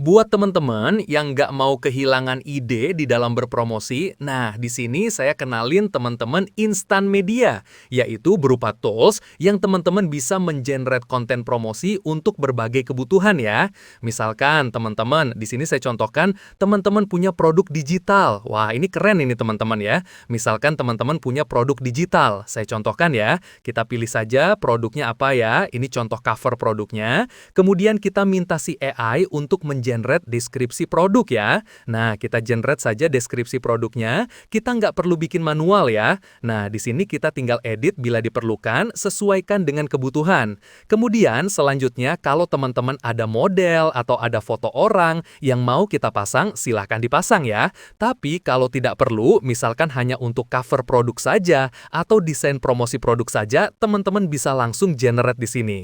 Buat teman-teman yang nggak mau kehilangan ide di dalam berpromosi, nah di sini saya kenalin teman-teman instan media, yaitu berupa tools yang teman-teman bisa mengenerate konten promosi untuk berbagai kebutuhan ya. Misalkan teman-teman, di sini saya contohkan teman-teman punya produk digital. Wah, ini keren ini teman-teman ya. Misalkan teman-teman punya produk digital. Saya contohkan ya, kita pilih saja produknya apa ya. Ini contoh cover produknya. Kemudian kita minta si AI untuk mengenerate deskripsi produk ya. Nah, kita generate saja deskripsi produknya. Kita nggak perlu bikin manual ya. Nah, di sini kita tinggal edit bila diperlukan, sesuaikan dengan kebutuhan. Kemudian, selanjutnya kalau teman-teman ada model atau ada foto orang yang mau kita pasang, silahkan dipasang ya. Tapi kalau tidak perlu, misalkan hanya untuk cover produk saja atau desain promosi produk saja, teman-teman bisa langsung generate di sini.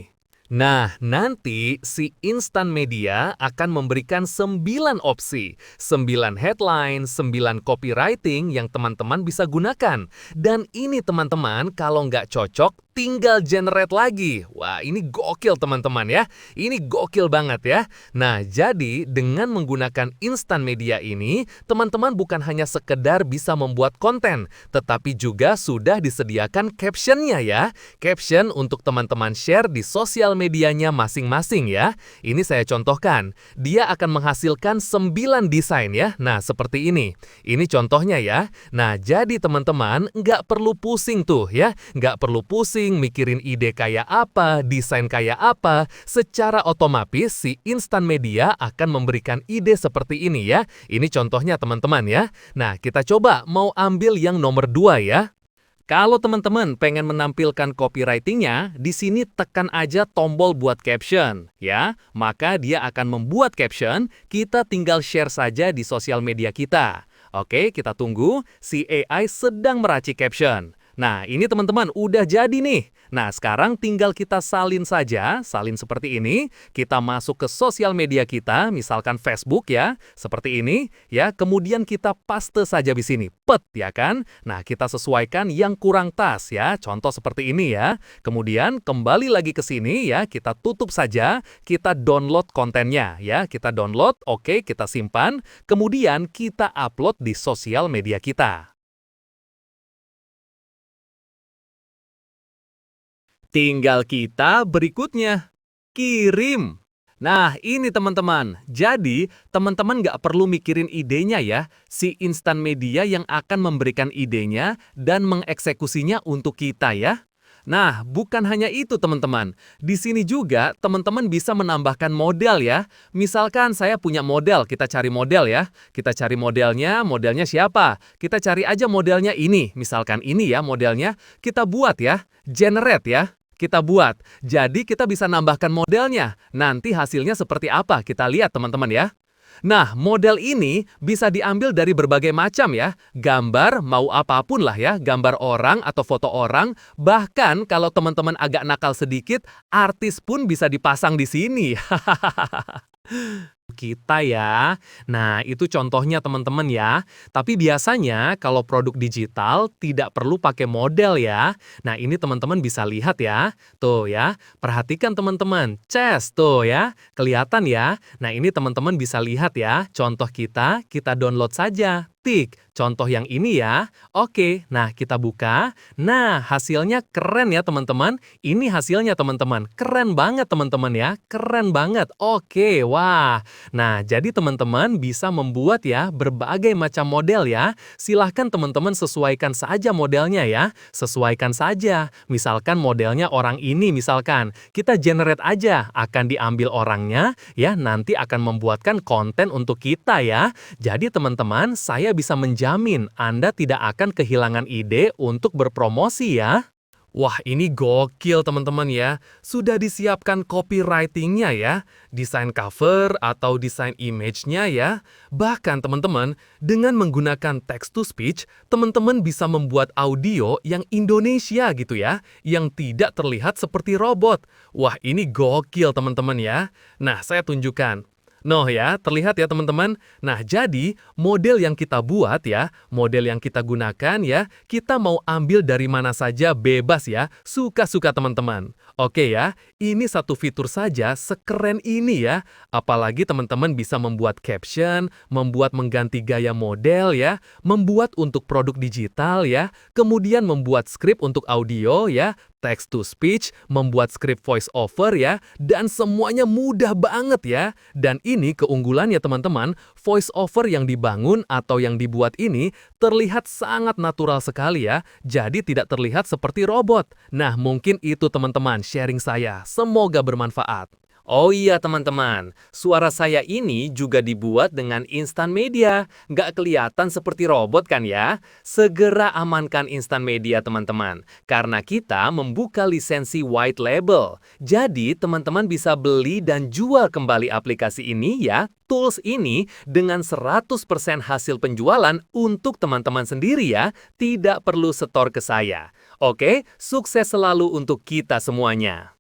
Nah, nanti si instan media akan memberikan 9 opsi, 9 headline, 9 copywriting yang teman-teman bisa gunakan. Dan ini teman-teman, kalau nggak cocok, tinggal generate lagi. Wah, ini gokil teman-teman ya. Ini gokil banget ya. Nah, jadi dengan menggunakan instan media ini, teman-teman bukan hanya sekedar bisa membuat konten, tetapi juga sudah disediakan captionnya ya. Caption untuk teman-teman share di sosial medianya masing-masing ya. Ini saya contohkan. Dia akan menghasilkan 9 desain ya. Nah, seperti ini. Ini contohnya ya. Nah, jadi teman-teman nggak perlu pusing tuh ya. Nggak perlu pusing mikirin ide kayak apa, desain kayak apa. Secara otomatis si instan media akan memberikan ide seperti ini ya. Ini contohnya teman-teman ya. Nah, kita coba mau ambil yang nomor 2 ya. Kalau teman-teman pengen menampilkan copywriting-nya, di sini tekan aja tombol buat caption, ya. Maka dia akan membuat caption, kita tinggal share saja di sosial media kita. Oke, kita tunggu, si AI sedang meracik caption. Nah, ini teman-teman udah jadi nih. Nah, sekarang tinggal kita salin saja, salin seperti ini. Kita masuk ke sosial media kita, misalkan Facebook ya, seperti ini ya. Kemudian kita paste saja di sini, pet ya kan. Nah, kita sesuaikan yang kurang tas ya, contoh seperti ini ya. Kemudian kembali lagi ke sini ya, kita tutup saja, kita download kontennya ya. Kita download, oke, kita simpan. Kemudian kita upload di sosial media kita. Tinggal kita berikutnya, kirim. Nah, ini teman-teman. Jadi, teman-teman nggak perlu mikirin idenya ya. Si instan media yang akan memberikan idenya dan mengeksekusinya untuk kita ya. Nah, bukan hanya itu teman-teman. Di sini juga teman-teman bisa menambahkan model ya. Misalkan saya punya model, kita cari model ya. Kita cari modelnya siapa? Kita cari aja modelnya ini. Misalkan ini ya modelnya. Kita buat ya, generate ya. Kita buat. Jadi kita bisa nambahkan modelnya. Nanti hasilnya seperti apa? Kita lihat teman-teman ya. Nah, model ini bisa diambil dari berbagai macam ya. Gambar, mau apapun lah ya. Gambar orang atau foto orang. Bahkan kalau teman-teman agak nakal sedikit, artis pun bisa dipasang di sini. Kita ya. Nah, itu contohnya teman-teman ya. Tapi biasanya kalau produk digital tidak perlu pakai model ya. Nah, ini teman-teman bisa lihat ya. Tuh ya, perhatikan teman-teman. Ces tuh ya. Kelihatan ya. Nah, ini teman-teman bisa lihat ya. Contoh kita download saja. Tik. Contoh yang ini ya. Oke, nah kita buka. Nah, hasilnya keren ya teman-teman. Ini hasilnya teman-teman. Keren banget teman-teman ya. Keren banget. Oke, wah. Nah, jadi teman-teman bisa membuat ya berbagai macam model ya. Silahkan teman-teman sesuaikan saja modelnya ya. Sesuaikan saja. Misalkan modelnya orang ini misalkan. Kita generate aja. Akan diambil orangnya ya. Nanti akan membuatkan konten untuk kita ya. Jadi teman-teman, saya bisa menjamin Anda tidak akan kehilangan ide untuk berpromosi ya. Wah, ini gokil teman-teman ya. Sudah disiapkan copywriting-nya ya, desain cover atau desain image-nya ya. Bahkan teman-teman, dengan menggunakan text to speech, teman-teman bisa membuat audio yang Indonesia gitu ya, yang tidak terlihat seperti robot. Wah, ini gokil teman-teman ya. Nah, saya tunjukkan. Noh ya, terlihat ya teman-teman. Nah, jadi model yang kita buat ya, model yang kita gunakan ya, kita mau ambil dari mana saja bebas ya, suka-suka teman-teman. Oke ya, ini satu fitur saja sekeren ini ya. Apalagi teman-teman bisa membuat caption, membuat mengganti gaya model ya, membuat untuk produk digital ya, kemudian membuat skrip untuk audio ya, text to speech, membuat skrip voice over ya, dan semuanya mudah banget ya. Dan ini keunggulannya teman-teman, voice over yang dibangun atau yang dibuat ini terlihat sangat natural sekali ya, jadi tidak terlihat seperti robot. Nah, mungkin itu teman-teman sharing saya. Semoga bermanfaat. Oh iya teman-teman, suara saya ini juga dibuat dengan Instant Media. Nggak kelihatan seperti robot kan ya? Segera amankan Instant Media teman-teman, karena kita membuka lisensi white label. Jadi teman-teman bisa beli dan jual kembali aplikasi ini ya, tools ini dengan 100% hasil penjualan untuk teman-teman sendiri ya, tidak perlu setor ke saya. Oke, sukses selalu untuk kita semuanya.